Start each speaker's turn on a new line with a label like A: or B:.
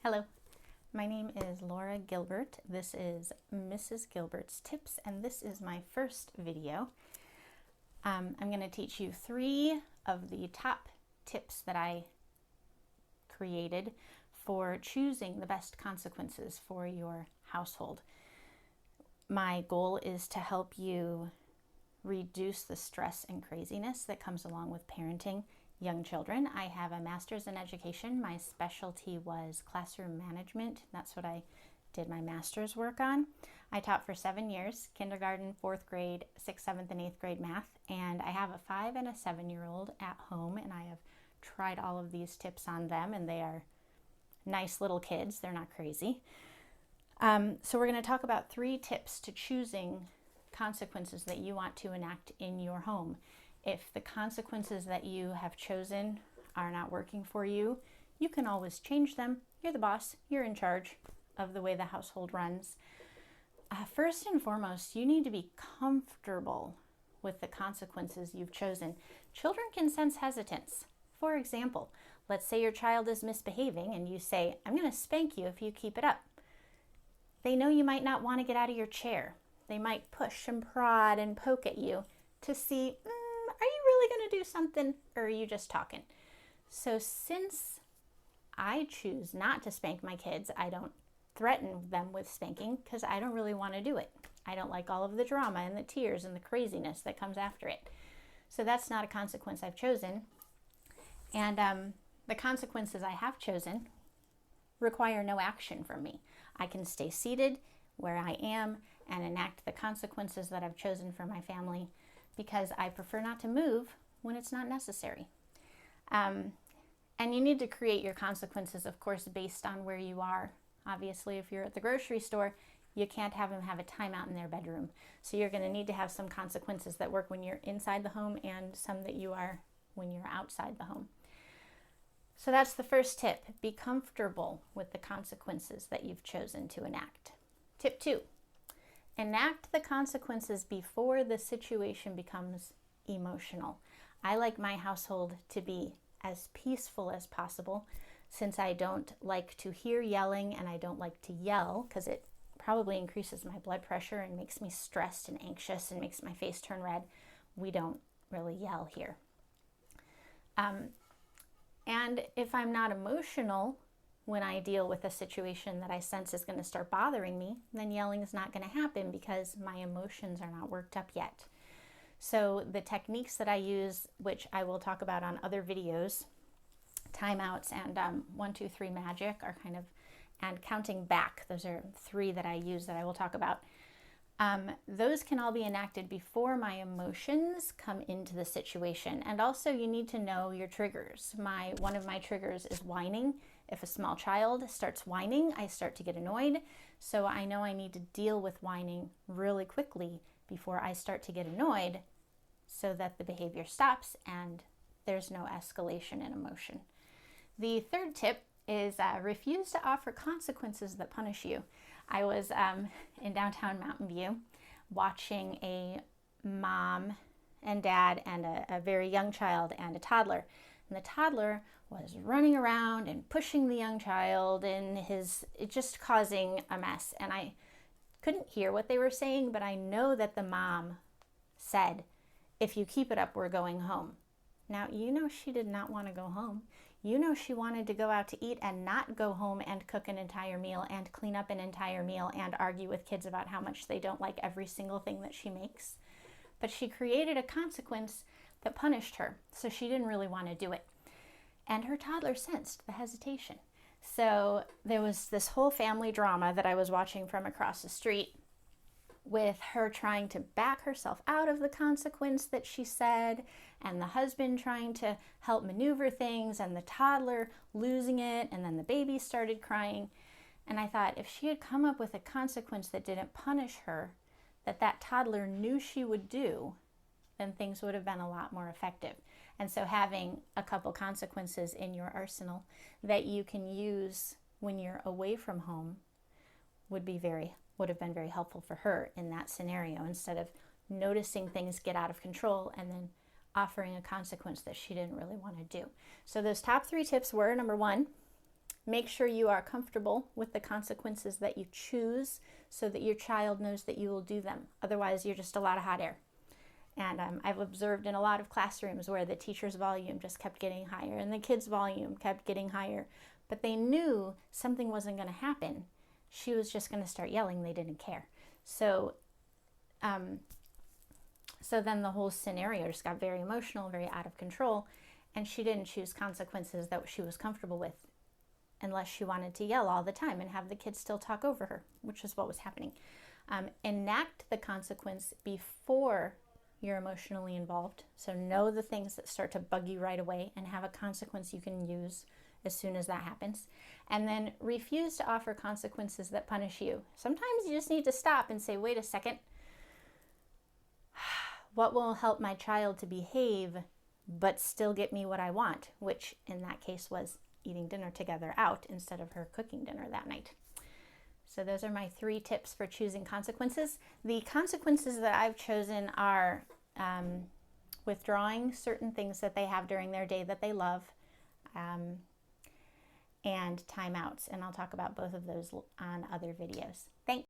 A: Hello, my name is Laura Gilbert. This is Mrs. Gilbert's Tips, and this is my first video. I'm going to teach you 3 of the top tips that I created for choosing the best consequences for your household. My goal is to help you reduce the stress and craziness that comes along with parenting young children. I have a master's in education. My specialty was classroom management. That's what I did my master's work on. I taught for 7 years, kindergarten, 4th grade, 6th, 7th, and 8th grade math. And I have a 5 and a 7-year-old at home, and I have tried all of these tips on them, and they are nice little kids. They're not crazy. So we're going to talk about 3 tips to choosing consequences that you want to enact in your home. If the consequences that you have chosen are not working for you, you can always change them. You're the boss. You're in charge of the way the household runs. First and foremost, you need to be comfortable with the consequences you've chosen. Children can sense hesitance. For example, let's say your child is misbehaving and you say, "I'm going to spank you if you keep it up." They know you might not want to get out of your chair. They might push and prod and poke at you to see, are you really going to do something, or are you just talking? So since I choose not to spank my kids, I don't threaten them with spanking because I don't really want to do it. I don't like all of the drama and the tears and the craziness that comes after it. So that's not a consequence I've chosen. And the consequences I have chosen require no action from me. I can stay seated where I am and enact the consequences that I've chosen for my family, because I prefer not to move when it's not necessary. And you need to create your consequences, of course, based on where you are. Obviously, if you're at the grocery store, you can't have them have a timeout in their bedroom. So you're going to need to have some consequences that work when you're inside the home and some that you are when you're outside the home. So that's the first tip. Be comfortable with the consequences that you've chosen to enact. Tip 2. Enact the consequences before the situation becomes emotional. I like my household to be as peaceful as possible, since I don't like to hear yelling and I don't like to yell because it probably increases my blood pressure and makes me stressed and anxious and makes my face turn red. We don't really yell here. And if I'm not emotional when I deal with a situation that I sense is going to start bothering me, then yelling is not going to happen because my emotions are not worked up yet. So the techniques that I use, which I will talk about on other videos, timeouts and 1, 2, 3 magic are kind of, and counting back. Those are 3 that I use that I will talk about. Those can all be enacted before my emotions come into the situation. And also you need to know your triggers. One of my triggers is whining. If a small child starts whining, I start to get annoyed. So I know I need to deal with whining really quickly before I start to get annoyed so that the behavior stops and there's no escalation in emotion. The 3rd tip is refuse to offer consequences that punish you. I was in downtown Mountain View watching a mom and dad and a very young child and a toddler. And the toddler was running around and pushing the young child and just causing a mess. And I couldn't hear what they were saying, but I know that the mom said, "If you keep it up, we're going home." Now, she did not want to go home. She wanted to go out to eat and not go home and cook an entire meal and clean up an entire meal and argue with kids about how much they don't like every single thing that she makes. But she created a consequence that punished her, so she didn't really want to do it. And her toddler sensed the hesitation. So there was this whole family drama that I was watching from across the street, with her trying to back herself out of the consequence that she said, and the husband trying to help maneuver things, and the toddler losing it, and then the baby started crying. And I thought, if she had come up with a consequence that didn't punish her, that toddler knew she would do, then things would have been a lot more effective. And so having a couple consequences in your arsenal that you can use when you're away from home would have been very helpful for her in that scenario, instead of noticing things get out of control and then offering a consequence that she didn't really want to do. So those top 3 tips were, number 1, Make sure you are comfortable with the consequences that you choose so that your child knows that you will do them. Otherwise, you're just a lot of hot air. And I've observed in a lot of classrooms where the teacher's volume just kept getting higher and the kids' volume kept getting higher, but they knew something wasn't going to happen. She was just going to start yelling. They didn't care. So then the whole scenario just got very emotional, very out of control, and she didn't choose consequences that she was comfortable with unless she wanted to yell all the time and have the kids still talk over her, which is what was happening. Enact the consequence before you're emotionally involved. So know the things that start to bug you right away and have a consequence you can use as soon as that happens. And then refuse to offer consequences that punish you. Sometimes you just need to stop and say, wait a second, what will help my child to behave but still get me what I want? Which in that case was eating dinner together out instead of her cooking dinner that night. So those are my 3 tips for choosing consequences. The consequences that I've chosen are withdrawing certain things that they have during their day that they love, and timeouts. And I'll talk about both of those on other videos. Thanks.